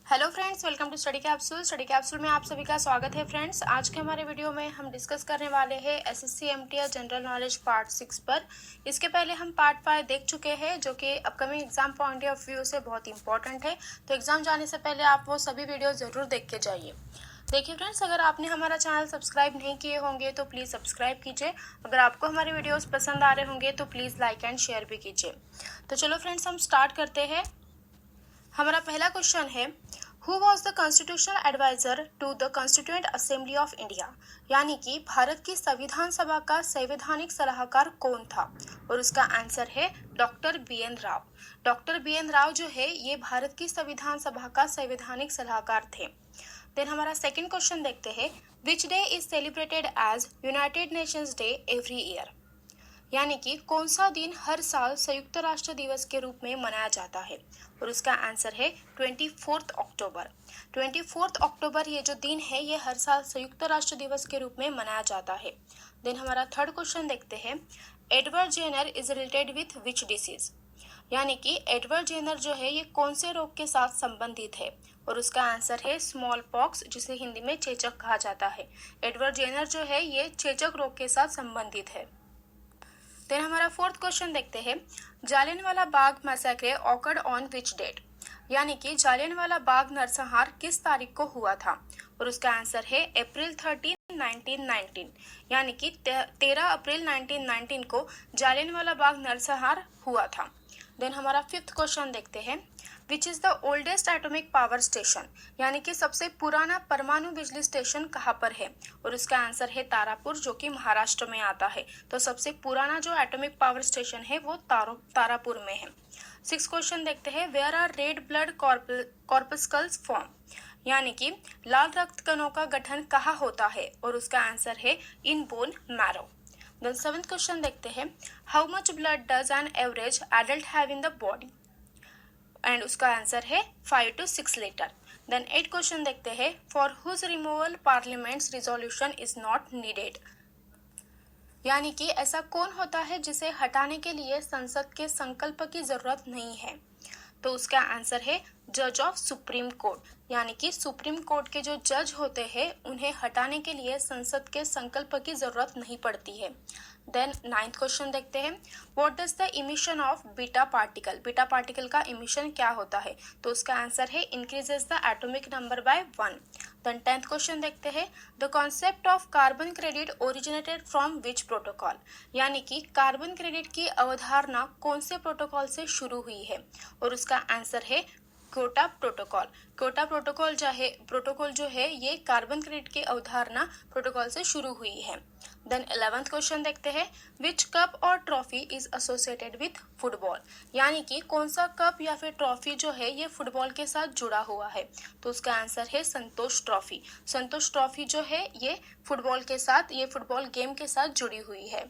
Hello friends, welcome to study capsule. Study capsule में आप सभी का स्वागत है। फ्रेंड्स, आज के हमारे वीडियो में हम डिस्कस करने वाले हैं SSC MTR general knowledge part 6 पर। इसके पहले हम पार्ट 5 देख चुके हैं, जो कि upcoming exam point of view से बहुत इंपॉर्टेंट है। तो एग्जाम जाने से पहले आप वो सभी वीडियो जरूर देख के जाइए। देखिए फ्रेंड्स, अगर आपने हमारा चैनल सब्सक्राइब नहीं किए होंगे तो प्लीज़ सब्सक्राइब कीजिए। अगर आपको हमारे वीडियोस पसंद आ रहे होंगे तो प्लीज़ लाइक एंड शेयर भी कीजिए। तो चलो फ्रेंड्स, हम स्टार्ट करते हैं। हमारा पहला क्वेश्चन है, who was the constitutional adviser to the constituent assembly of India, यानी कि भारत की संविधान सभा का संवैधानिक सलाहकार कौन था? और उसका आंसर है doctor B N Rao. Doctor B N Rao जो है ये भारत की संविधान सभा का संवैधानिक सलाहकार थे। देन हमारा सेकंड क्वेश्चन देखते हैं, which day is celebrated as United Nations day every year, यानी कि कौन सा दिन हर साल संयुक्त राष्ट्र दिवस के रूप में मनाया जाता है? और उसका आंसर है 24 अक्टूबर। 24 अक्टूबर ये जो दिन है ये हर साल संयुक्त राष्ट्र दिवस के रूप में मनाया जाता है। देन हमारा थर्ड क्वेश्चन देखते हैं, Edward Jenner is related with which disease, यानी कि एडवर्ड जेनर जो है ये कौन से रोग के साथ संबंधित है? और उसका आंसर है स्मॉल पॉक्स, जिसे हिंदी में चेचक कहा जाता है। एडवर्ड जेनर जो है ये चेचक रोग के साथ संबंधित है। देन हमारा फोर्थ क्वेश्चन देखते हैं, Jallianwala Bagh massacre occurred on which date, यानी कि जालियनवाला बाग नरसंहार किस तारीख को हुआ था? और उसका आंसर है अप्रैल 13, 1919, यानी कि 13 अप्रैल 1919 को जालियनवाला बाग नरसंहार हुआ था। देन हमारा फिफ्थ क्वेश्चन देखते हैं, which is the oldest atomic power station, यानी कि सबसे पुराना परमाणु बिजली स्टेशन कहाँ पर है? और उसका आंसर है तारापुर, जो कि महाराष्ट्र में आता है। तो सबसे पुराना जो एटॉमिक पावर स्टेशन है वो तारापुर में है। सिक्स क्वेश्चन देखते हैं, where are red blood corpuscles form, यानी कि लाल रक्त कणों का गठन कहाँ होता है? और उसका आंसर है in bone marrow. Then seventh question देखते हैं, how much blood does an average adult have in the body? And उसका आंसर है 5 to 6 लीटर। देन 8 क्वेश्चन देखते हैं, for whose removal parliament's resolution is not needed, यानी कि ऐसा कौन होता है जिसे हटाने के लिए संसद के संकल्प की जरूरत नहीं है? तो उसका आंसर है जज ऑफ सुप्रीम कोर्ट, यानी कि सुप्रीम कोर्ट के जो जज होते हैं उन्हें हटाने के लिए संसद के संकल्प की जरूरत नहीं पड़ती है। देन नाइन्थ क्वेश्चन देखते हैं, what does the emission of beta particle, beta particle का इमिशन क्या होता है? तो उसका आंसर है increases the atomic number by 1। Then 10th question देखते हैं, the concept of carbon credit originated from which protocol, यानी कि कार्बन क्रेडिट की अवधारणा कौन से प्रोटोकॉल से शुरू हुई है? और उसका आंसर है क्योटो प्रोटोकॉल। क्योटो प्रोटोकॉल जो है ये कार्बन क्रेडिट की अवधारणा प्रोटोकॉल से शुरू हुई है। देन 11th क्वेश्चन देखते हैं, विच कप और trophy is associated with football, यानी कि कौन सा कप या फिर ट्रॉफी जो है ये फुटबॉल के साथ जुड़ा हुआ है? तो उसका आंसर है संतोष ट्रॉफी। संतोष ट्रॉफी जो है ये फुटबॉल गेम के साथ जुड़ी हुई है।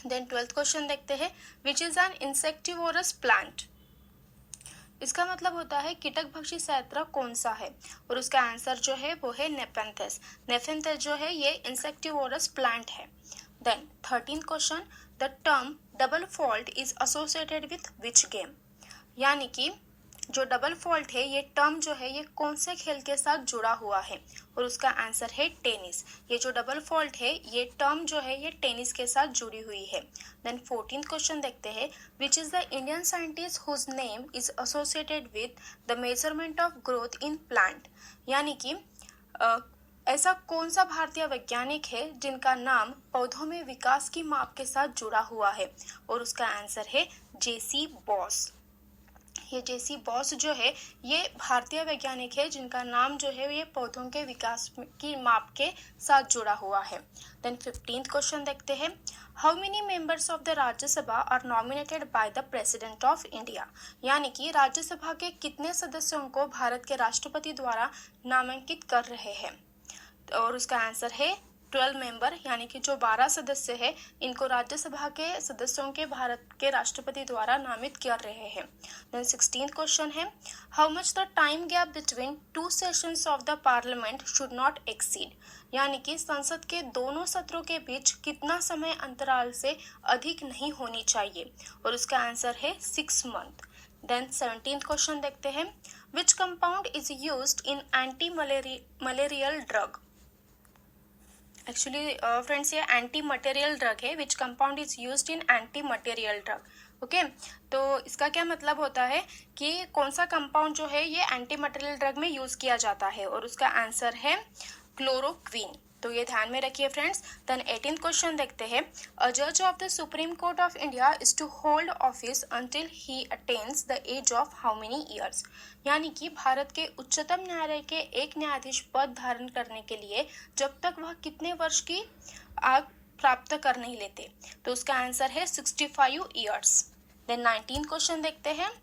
देन 12th क्वेश्चन देखते हैं, which is an insectivorous plant, इसका मतलब होता है कीटकभक्षी संयंत्र कौन सा है? और उसका आंसर जो है वो है नेपेंथेस। नेपेंथेस जो है ये इंसेक्टिवोरस प्लांट है। Then 13th question, the term double fault is associated with which game, यानी कि जो डबल फॉल्ट है ये टर्म जो है ये कौन से खेल के साथ जुड़ा हुआ है? और उसका आंसर है टेनिस। ये जो डबल फॉल्ट है ये टर्म जो है ये टेनिस के साथ जुड़ी हुई है। देन 14th क्वेश्चन देखते हैं, which is the Indian scientist whose name is associated with the measurement of growth in plant, यानी कि ऐसा कौन सा भारतीय वैज्ञानिक है जिनका नाम पौधों में विकास की माप के साथ जुड़ा हुआ है? और उसका आंसर है जेसी बॉस। ये जेसी बॉस जो है ये भारतीय वैज्ञानिक है जिनका नाम जो है ये पौधों के विकास की माप के साथ जुड़ा हुआ है। देन 15th क्वेश्चन देखते हैं, how many members of the Rajya Sabha are nominated by the president of India, यानी कि राज्यसभा के कितने सदस्यों को भारत के राष्ट्रपति द्वारा नामांकित कर रहे हैं? और उसका आंसर है 12 मेंबर, यानी कि जो 12 सदस्य है इनको राज्यसभा के सदस्यों के भारत के राष्ट्रपति द्वारा नामित कर रहे हैं। देन 16th क्वेश्चन है, how much the time gap between 2 sessions of the parliament should not exceed, यानी कि संसद के दोनों सत्रों के बीच कितना समय अंतराल से अधिक नहीं होनी चाहिए? और उसका आंसर है 6 मंथ। देन 17th क्वेश्चन देखते हैं, which compound is used in anti malarial drug. Actually friends ये एंटी मटेरियल ड्रग है, which compound is used in anti material drug. Okay, तो इसका क्या मतलब होता है कि कौन सा कंपाउंड जो है ये एंटी मटेरियल ड्रग में यूज किया जाता है, और उसका आंसर है क्लोरोक्वीन। तो ये ध्यान में रखिए फ्रेंड्स। देन 18th क्वेश्चन देखते हैं। अ जज of the supreme court of India is to hold office until he attains the age of how many years. यानी कि भारत के उच्चतम न्यायालय के एक न्यायाधीश पद धारण करने के लिए जब तक वह कितने वर्ष की आयु प्राप्त कर नहीं लेते, तो उसका आंसर है 65 ईयर्स। देन 19th क्वेश्चन देखते हैं।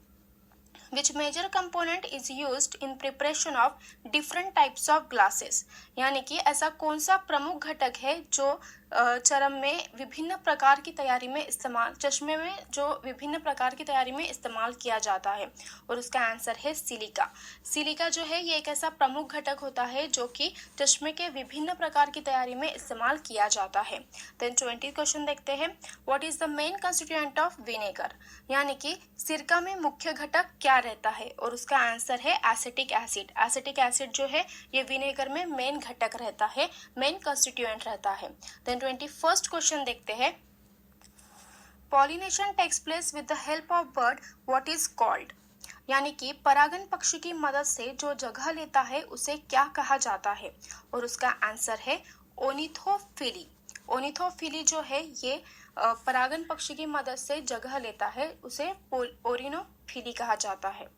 Which major component is used in preparation of different types of glasses। यानी कि ऐसा कौन सा प्रमुख घटक है जो चरम में विभिन्न प्रकार की तैयारी में इस्तेमाल, चश्मे में जो विभिन्न प्रकार की तैयारी में इस्तेमाल किया जाता है, और उसका आंसर है सिलिका। सिलिका जो है ये एक ऐसा प्रमुख घटक होता है जो कि चश्मे के विभिन्न प्रकार की तैयारी में इस्तेमाल किया जाता है। देन 20 क्वेश्चन देखते हैं। What is the main constituent of vinegar. यानी कि सिरका में मुख्य घटक क्या रहता है, और उसका आंसर है एसिटिक एसिड। एसिटिक एसिड जो है ये विनेगर में मेन घटक रहता है, मेन कंस्टिट्यूएंट रहता है। देन 21st क्वेश्चन देखते हैं। Pollination takes place with the help of bird, what is called. यानी कि परागन पक्षी की मदद से जो जगह लेता है उसे क्या कहा जाता है, और उसका आंसर है ओनिथोफिली। ओनिथोफिली जो है ये परागन पक्षी की मदद से जगह लेता है, उसे ओरिनोफिली कहा जाता है।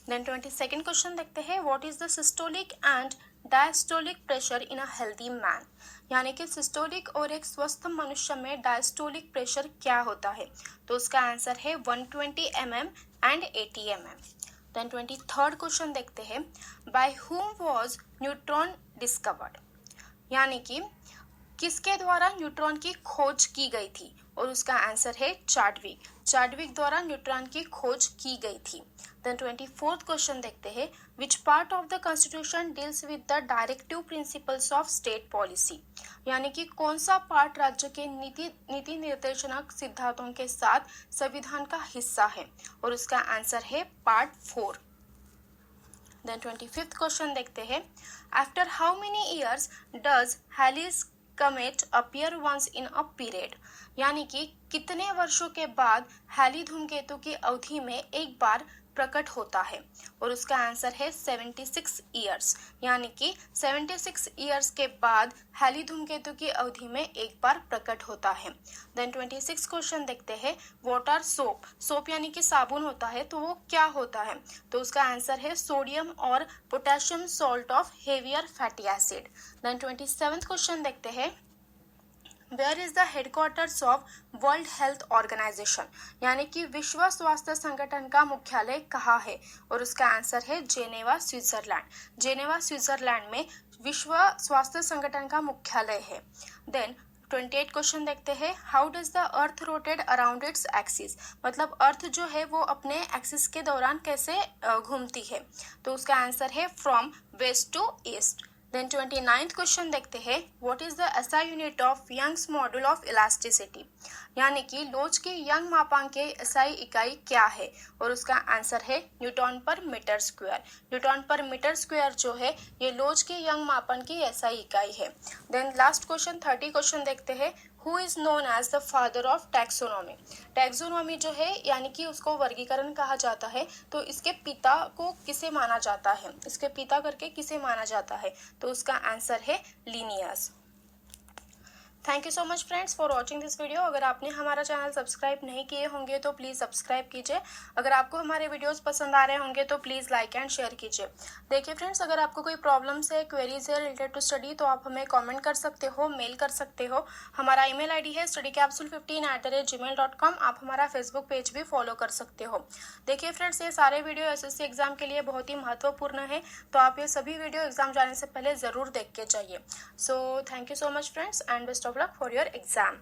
देन 22nd क्वेश्चन देखते हैं। What is the systolic and diastolic pressure in a healthy man. यानी कि सिस्टोलिक और एक स्वस्थ मनुष्य में डायस्टोलिक प्रेशर क्या होता है, तो उसका आंसर है 120 mm and 80 mm। Then 23rd question देखते हैं। By whom was neutron discovered. यानी कि किसके द्वारा न्यूट्रॉन की खोज की गई थी, और उसका आंसर है चार्डविक। चार्डविक द्वारा न्यूट्रॉन की खोज की गई थी। देन 24th क्वेश्चन देखते हैं। Which part of the constitution deals with the directive principles of state policy. यानी कि कौन सा पार्ट राज्य के नीति निर्देशनक सिद्धांतों के साथ संविधान का हिस्सा है, और उसका आंसर है पार्ट 4। देन 25th क्वेश्चन देखते हैं। After how many years does Halley's comet appear once in a period. यानी कि कितने वर्षों के बाद हैली धूमकेतु की अवधि में एक बार प्रकट होता है, और उसका आंसर है 76 ईयर्स। यानी कि 76 ईयर्स के बाद हैली धूमकेतु की अवधि में एक बार प्रकट होता है। देन 26 क्वेश्चन देखते हैं। What are soap. सोप यानी कि साबुन होता है, तो वो क्या होता है, तो उसका आंसर है सोडियम और potassium salt of heavier fatty acid. Then 27th question देखते हैं। Where is the headquarters of World Health Organization. यानी कि विश्व स्वास्थ्य संगठन का मुख्यालय कहाँ है, और उसका आंसर है जेनेवा स्विट्जरलैंड। जेनेवा स्विट्जरलैंड में विश्व स्वास्थ्य संगठन का मुख्यालय है। देन 28 क्वेश्चन देखते हैं। How does the earth rotate around its axis. मतलब अर्थ जो है वो अपने एक्सिस के दौरान कैसे घूमती है, तो उसका आंसर है from west to east. Then 29th question देखते हैं। What is the SI unit of Young's model of elasticity. यानी कि लोच की यंग मापांक के एसआई इकाई क्या है, और उसका आंसर है न्यूटन पर मीटर स्क्वायर। न्यूटन पर मीटर स्क्वायर जो है ये लोच की यंग मापन की एसआई इकाई है। देन लास्ट क्वेश्चन 30 क्वेश्चन देखते हैं। Who is known as the father of taxonomy. Taxonomy जो है यानी कि उसको वर्गीकरण कहा जाता है, तो इसके पिता को किसे माना जाता है, इसके पिता करके किसे माना जाता है, तो उसका आंसर है Linnaeus. Thank you so much friends for watching this video. अगर आपने हमारा चैनल सब्सक्राइब नहीं किए होंगे तो प्लीज़ सब्सक्राइब कीजिए। अगर आपको हमारे वीडियोस पसंद आ रहे होंगे तो प्लीज़ लाइक एंड शेयर कीजिए। देखिए फ्रेंड्स, अगर आपको कोई प्रॉब्लम्स है, क्वेरीज है रिलेटेड टू स्टडी, तो आप हमें कमेंट कर सकते हो, मेल कर सकते हो। हमारा ईमेल आईडी है studycapsule15@gmail.com। आप हमारा फेसबुक पेज भी फॉलो कर सकते हो। देखिए फ्रेंड्स, ये सारे वीडियो एसएससी एग्जाम के लिए बहुत ही महत्वपूर्ण है, तो आप ये सभी वीडियो एग्जाम जाने से पहले ज़रूर देख के जाइए। So thank you so much friends and best of luck for your exam.